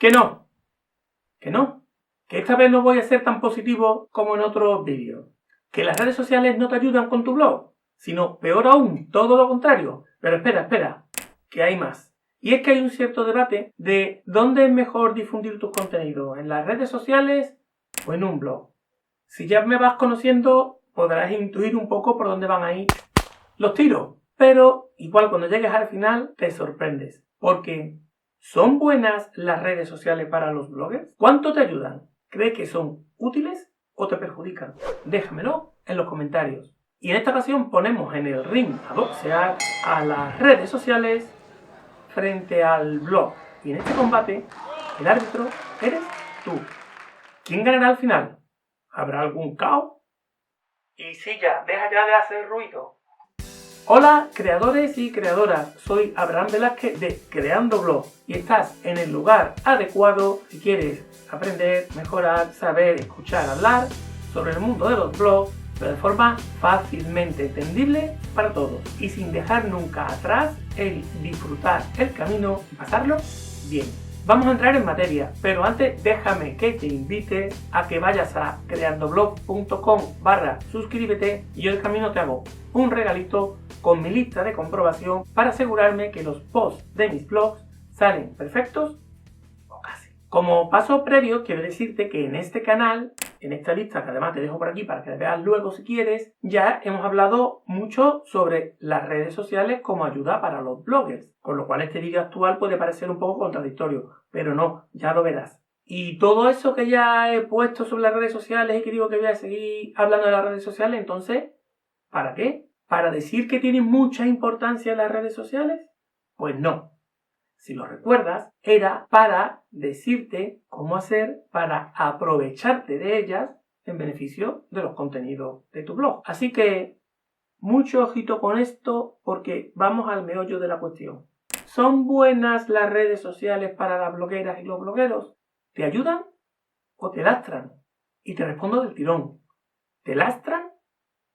Que no, que esta vez no voy a ser tan positivo como en otros vídeos. Que las redes sociales no te ayudan con tu blog, sino peor aún, todo lo contrario. Pero espera, que hay más. Y es que hay un cierto debate de dónde es mejor difundir tus contenidos, en las redes sociales o en un blog. Si ya me vas conociendo, podrás intuir un poco por dónde van a ir los tiros. Pero igual cuando llegues al final te sorprendes. Porque ¿son buenas las redes sociales para los bloggers? ¿Cuánto te ayudan? ¿Crees que son útiles o te perjudican? Déjamelo en los comentarios. Y en esta ocasión ponemos en el ring a boxear a las redes sociales frente al blog. Y en este combate, el árbitro eres tú. ¿Quién ganará al final? ¿Habrá algún caos? Y sí, deja ya de hacer ruido. Hola creadores y creadoras, soy Abraham Velázquez de Creando Blog y estás en el lugar adecuado si quieres aprender, mejorar, saber, escuchar, hablar sobre el mundo de los blogs, pero de forma fácilmente entendible para todos y sin dejar nunca atrás el disfrutar el camino y pasarlo bien. Vamos a entrar en materia, pero antes déjame que te invite a que vayas a creandoblog.com/suscríbete y yo el camino te hago un regalito con mi lista de comprobación para asegurarme que los posts de mis blogs salen perfectos o casi. Como paso previo quiero decirte que en este canal, en esta lista que además te dejo por aquí para que la veas luego si quieres, ya hemos hablado mucho sobre las redes sociales como ayuda para los bloggers, con lo cual este vídeo actual puede parecer un poco contradictorio, pero no, ya lo verás. Y todo eso que ya he puesto sobre las redes sociales y que digo que voy a seguir hablando de las redes sociales, entonces, ¿para qué? ¿Para decir que tienen mucha importancia las redes sociales? Pues no. Si lo recuerdas, era para decirte cómo hacer para aprovecharte de ellas en beneficio de los contenidos de tu blog. Así que, mucho ojito con esto porque vamos al meollo de la cuestión. ¿Son buenas las redes sociales para las blogueras y los blogueros? ¿Te ayudan o te lastran? Y te respondo del tirón. Te lastran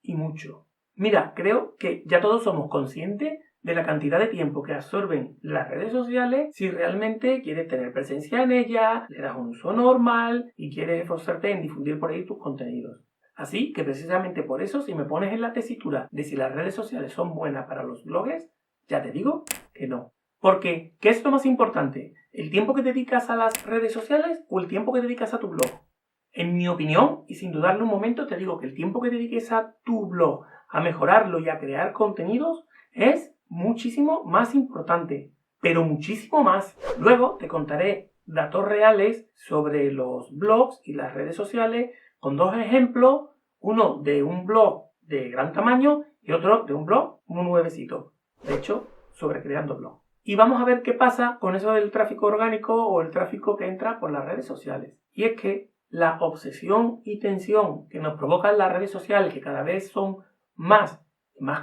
y mucho. Mira, creo que ya todos somos conscientes de la cantidad de tiempo que absorben las redes sociales si realmente quieres tener presencia en ellas, le das un uso normal y quieres esforzarte en difundir por ahí tus contenidos. Así que precisamente por eso, si me pones en la tesitura de si las redes sociales son buenas para los bloggers, ya te digo que no. Porque, ¿qué es lo más importante? ¿El tiempo que dedicas a las redes sociales o el tiempo que dedicas a tu blog? En mi opinión, y sin dudarlo un momento, te digo que el tiempo que dediques a tu blog, a mejorarlo y a crear contenidos, es muchísimo más importante, pero muchísimo más. Luego te contaré datos reales sobre los blogs y las redes sociales con dos ejemplos, uno de un blog de gran tamaño y otro de un blog muy nuevecito, de hecho, sobre creando blog. Y vamos a ver qué pasa con eso del tráfico orgánico o el tráfico que entra por las redes sociales. Y es que la obsesión y tensión que nos provocan las redes sociales, que cada vez son más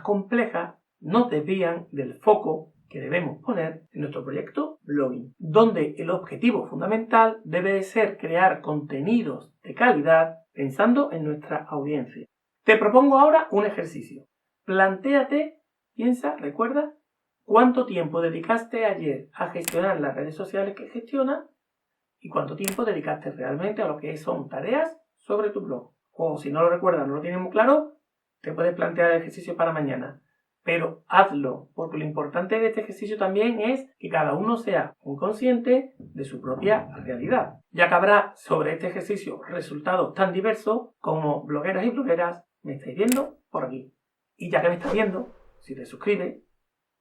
complejas, nos desvían del foco que debemos poner en nuestro proyecto blogging, donde el objetivo fundamental debe de ser crear contenidos de calidad pensando en nuestra audiencia. Te propongo ahora un ejercicio. Plantéate, piensa, recuerda, cuánto tiempo dedicaste ayer a gestionar las redes sociales que gestionas y cuánto tiempo dedicaste realmente a lo que son tareas sobre tu blog. O si no lo recuerdas, no lo tienes muy claro, te puedes plantear el ejercicio para mañana. Pero hazlo, porque lo importante de este ejercicio también es que cada uno sea muy consciente de su propia realidad. Ya que habrá sobre este ejercicio resultados tan diversos como blogueras y blogueras me estáis viendo por aquí. Y ya que me estás viendo, si te suscribes,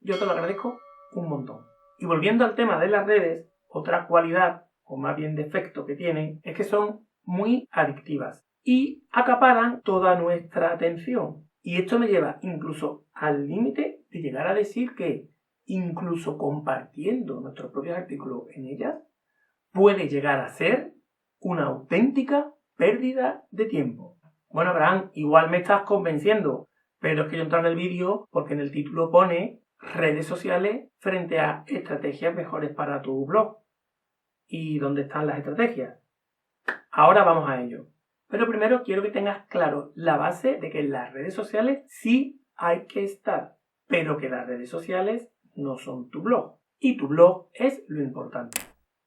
yo te lo agradezco un montón. Y volviendo al tema de las redes, otra cualidad, o más bien defecto que tienen, es que son muy adictivas y acaparan toda nuestra atención. Y esto me lleva incluso al límite de llegar a decir que incluso compartiendo nuestros propios artículos en ellas, puede llegar a ser una auténtica pérdida de tiempo. Bueno, Abraham, igual me estás convenciendo, pero es que yo he entrado en el vídeo porque en el título pone redes sociales frente a estrategias mejores para tu blog. ¿Y dónde están las estrategias? Ahora vamos a ello. Pero primero quiero que tengas claro la base de que en las redes sociales sí hay que estar, pero que las redes sociales no son tu blog. Y tu blog es lo importante.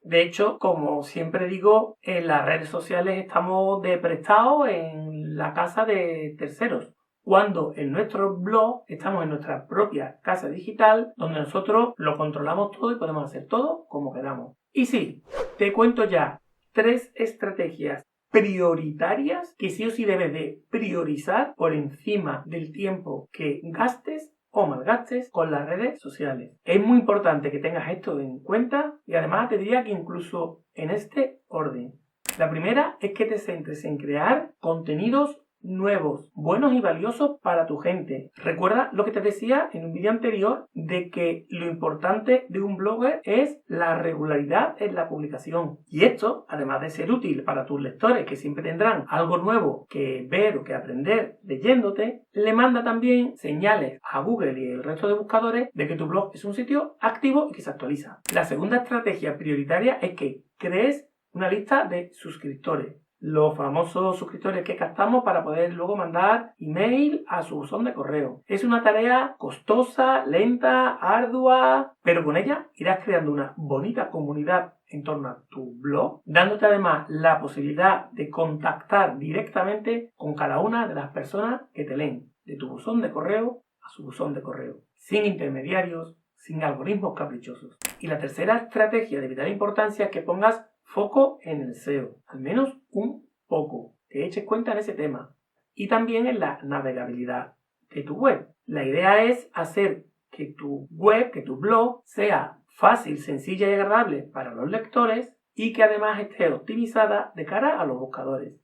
De hecho, como siempre digo, en las redes sociales estamos de prestado en la casa de terceros, cuando en nuestro blog estamos en nuestra propia casa digital, donde nosotros lo controlamos todo y podemos hacer todo como queramos. Y sí, te cuento ya 3 estrategias prioritarias que sí o sí debes de priorizar por encima del tiempo que gastes o malgastes con las redes sociales. Es muy importante que tengas esto en cuenta y además te diría que incluso en este orden. La primera es que te centres en crear contenidos nuevos, buenos y valiosos para tu gente. Recuerda lo que te decía en un vídeo anterior de que lo importante de un blogger es la regularidad en la publicación. Y esto, además de ser útil para tus lectores que siempre tendrán algo nuevo que ver o que aprender leyéndote, le manda también señales a Google y el resto de buscadores de que tu blog es un sitio activo y que se actualiza. La segunda estrategia prioritaria es que crees una lista de suscriptores. Los famosos suscriptores que captamos para poder luego mandar email a su buzón de correo. Es una tarea costosa, lenta, ardua, pero con ella irás creando una bonita comunidad en torno a tu blog, dándote además la posibilidad de contactar directamente con cada una de las personas que te leen, de tu buzón de correo a su buzón de correo, sin intermediarios, sin algoritmos caprichosos. Y la tercera estrategia de vital importancia es que pongas foco en el SEO, al menos un poco, que eches cuenta en ese tema. Y también en la navegabilidad de tu web. La idea es hacer que tu web, que tu blog, sea fácil, sencilla y agradable para los lectores y que además esté optimizada de cara a los buscadores.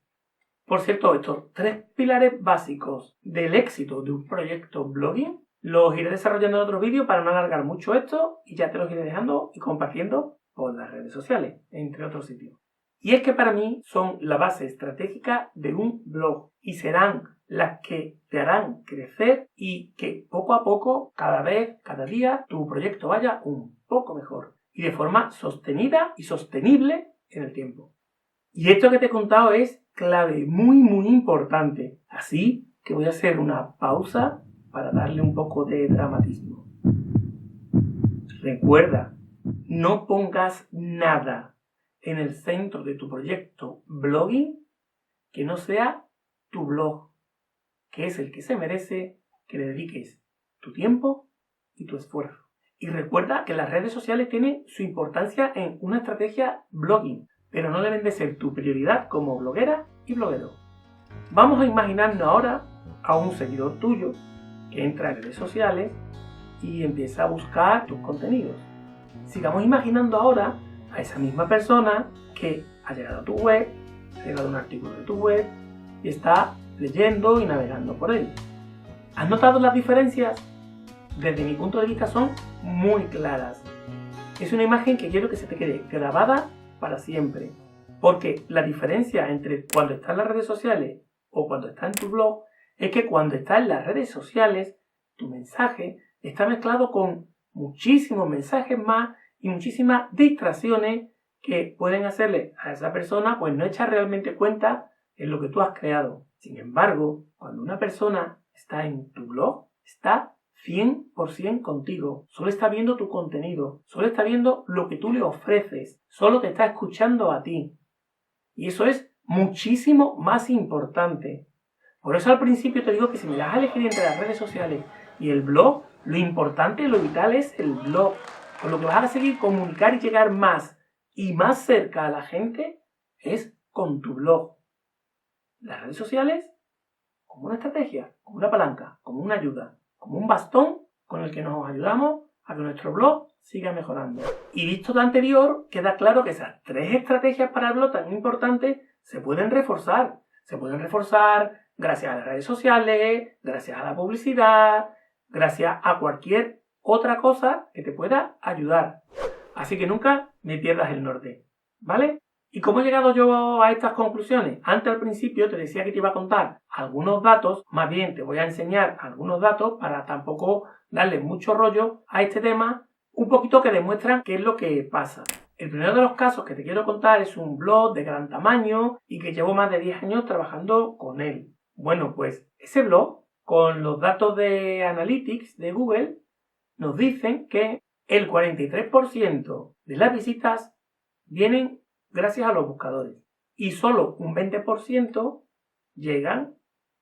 Por cierto, estos 3 pilares básicos del éxito de un proyecto blogging los iré desarrollando en otros vídeos para no alargar mucho esto y ya te los iré dejando y compartiendo por las redes sociales, entre otros sitios. Y es que para mí son la base estratégica de un blog y serán las que te harán crecer y que poco a poco, cada vez, cada día, tu proyecto vaya un poco mejor y de forma sostenida y sostenible en el tiempo. Y esto que te he contado es clave, muy importante. Así que voy a hacer una pausa para darle un poco de dramatismo. Recuerda, no pongas nada en el centro de tu proyecto blogging que no sea tu blog, que es el que se merece que le dediques tu tiempo y tu esfuerzo. Y recuerda que las redes sociales tienen su importancia en una estrategia blogging, pero no deben de ser tu prioridad como bloguera y bloguero. Vamos a imaginarnos ahora a un seguidor tuyo que entra en redes sociales y empieza a buscar tus contenidos. Sigamos imaginando ahora a esa misma persona que ha llegado a tu web, ha llegado a un artículo de tu web y está leyendo y navegando por él. ¿Has notado las diferencias? Desde mi punto de vista son muy claras. Es una imagen que quiero que se te quede grabada para siempre. Porque la diferencia entre cuando está en las redes sociales o cuando está en tu blog es que cuando está en las redes sociales tu mensaje está mezclado con muchísimos mensajes más y muchísimas distracciones que pueden hacerle a esa persona pues no echar realmente cuenta en lo que tú has creado. Sin embargo, cuando una persona está en tu blog, está 100% contigo, solo está viendo tu contenido, solo está viendo lo que tú le ofreces, solo te está escuchando a ti. Y eso es muchísimo más importante. Por eso al principio te digo que si me das a elegir entre las redes sociales y el blog, lo importante y lo vital es el blog. Con lo que vas a conseguir comunicar y llegar más y más cerca a la gente es con tu blog. Las redes sociales como una estrategia, como una palanca, como una ayuda, como un bastón con el que nos ayudamos a que nuestro blog siga mejorando. Y visto lo anterior, queda claro que esas 3 estrategias para el blog tan importantes se pueden reforzar. Se pueden reforzar gracias a las redes sociales, gracias a la publicidad, gracias a cualquier otra cosa que te pueda ayudar. Así que nunca me pierdas el norte, ¿vale? ¿Y cómo he llegado yo a estas conclusiones? Antes al principio te decía que te iba a contar algunos datos, más bien te voy a enseñar algunos datos para tampoco darle mucho rollo a este tema, un poquito que demuestran qué es lo que pasa. El primero de los casos que te quiero contar es un blog de gran tamaño y que llevo más de 10 años trabajando con él. Bueno, pues ese blog, con los datos de Analytics de Google, nos dicen que el 43% de las visitas vienen gracias a los buscadores y solo un 20% llegan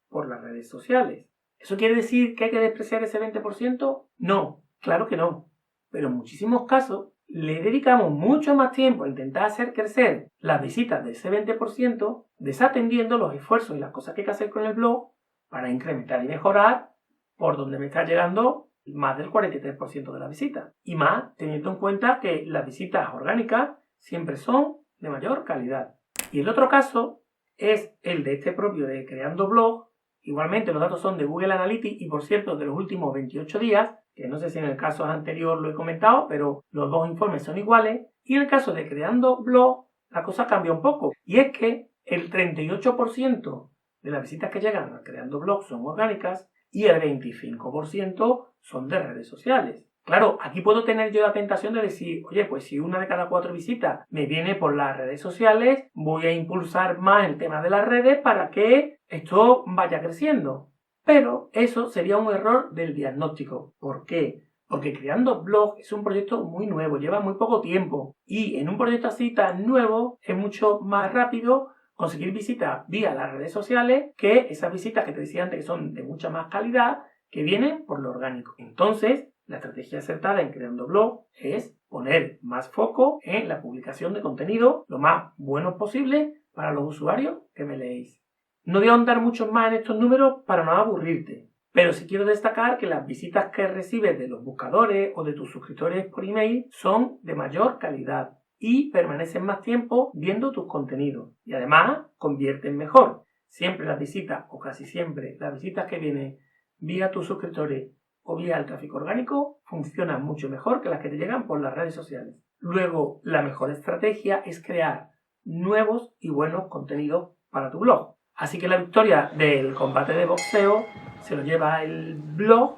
por las redes sociales. ¿Eso quiere decir que hay que despreciar ese 20%? No, claro que no. Pero en muchísimos casos le dedicamos mucho más tiempo a intentar hacer crecer las visitas de ese 20%, desatendiendo los esfuerzos y las cosas que hay que hacer con el blog para incrementar y mejorar por donde me está llegando más del 43% de las visitas. Y más teniendo en cuenta que las visitas orgánicas siempre son de mayor calidad. Y el otro caso es el de este propio de Creando Blog. Igualmente los datos son de Google Analytics y, por cierto, de los últimos 28 días, que no sé si en el caso anterior lo he comentado, pero los dos informes son iguales. Y en el caso de Creando Blog, la cosa cambia un poco. Y es que el 38% de las visitas que llegan a Creando Blog son orgánicas y el 25% son de redes sociales. Claro, aquí puedo tener yo la tentación de decir, oye, pues si una de cada 4 visitas me viene por las redes sociales, voy a impulsar más el tema de las redes para que esto vaya creciendo. Pero eso sería un error del diagnóstico. ¿Por qué? Porque Creando Blog es un proyecto muy nuevo, lleva muy poco tiempo. Y en un proyecto así tan nuevo es mucho más rápido conseguir visitas vía las redes sociales que esas visitas que te decía antes que son de mucha más calidad que vienen por lo orgánico. Entonces, la estrategia acertada en Creando Blog es poner más foco en la publicación de contenido lo más bueno posible para los usuarios que me leéis. No voy a ahondar mucho más en estos números para no aburrirte, pero sí quiero destacar que las visitas que recibes de los buscadores o de tus suscriptores por email son de mayor calidad y permanecen más tiempo viendo tus contenidos y además convierten mejor. Siempre las visitas, o casi siempre, las visitas que vienen vía tus suscriptores o vía el tráfico orgánico funcionan mucho mejor que las que te llegan por las redes sociales. Luego, la mejor estrategia es crear nuevos y buenos contenidos para tu blog. Así que la victoria del combate de boxeo se lo lleva el blog,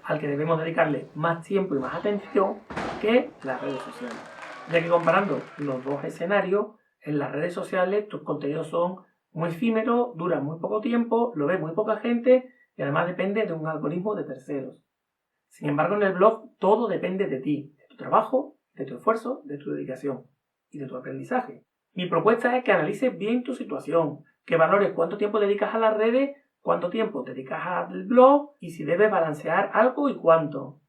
al que debemos dedicarle más tiempo y más atención que las redes sociales. Ya que comparando los dos escenarios, en las redes sociales tus contenidos son muy efímeros, duran muy poco tiempo, lo ve muy poca gente y además depende de un algoritmo de terceros. Sin embargo, en el blog todo depende de ti, de tu trabajo, de tu esfuerzo, de tu dedicación y de tu aprendizaje. Mi propuesta es que analices bien tu situación, que valores cuánto tiempo dedicas a las redes, cuánto tiempo dedicas al blog y si debes balancear algo y cuánto.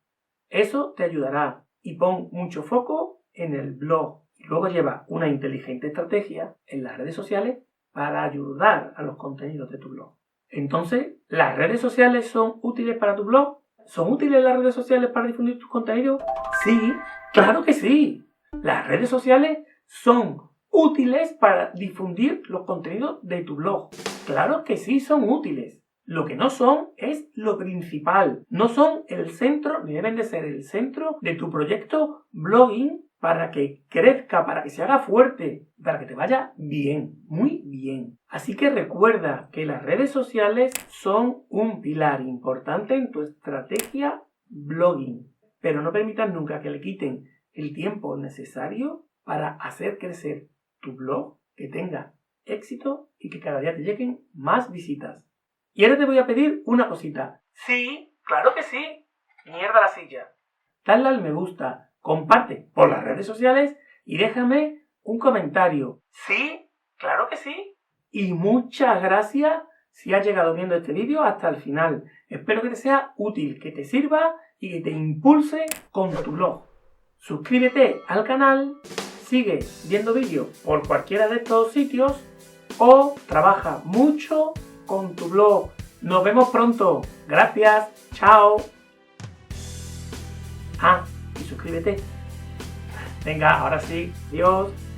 Eso te ayudará y pon mucho foco en el blog. Y luego lleva una inteligente estrategia en las redes sociales para ayudar a los contenidos de tu blog. Entonces, ¿las redes sociales son útiles para tu blog? ¿Son útiles las redes sociales para difundir tus contenidos? Sí, claro que sí. Las redes sociales son útiles para difundir los contenidos de tu blog. Claro que sí son útiles. Lo que no son es lo principal. No son el centro, ni deben de ser el centro de tu proyecto blogging para que crezca, para que se haga fuerte, para que te vaya bien, muy bien. Así que recuerda que las redes sociales son un pilar importante en tu estrategia blogging, pero no permitas nunca que le quiten el tiempo necesario para hacer crecer tu blog, que tenga éxito y que cada día te lleguen más visitas. Y ahora te voy a pedir una cosita. Sí, claro que sí. Mierda la silla. Dale al me gusta, comparte por las redes sociales y déjame un comentario. Sí, claro que sí. Y muchas gracias si has llegado viendo este vídeo hasta el final. Espero que te sea útil, que te sirva y que te impulse con tu blog. Suscríbete al canal, sigue viendo vídeos por cualquiera de estos sitios o trabaja mucho con tu blog. Nos vemos pronto. Gracias. Chao. Ah, y suscríbete. Venga, ahora sí. Adiós.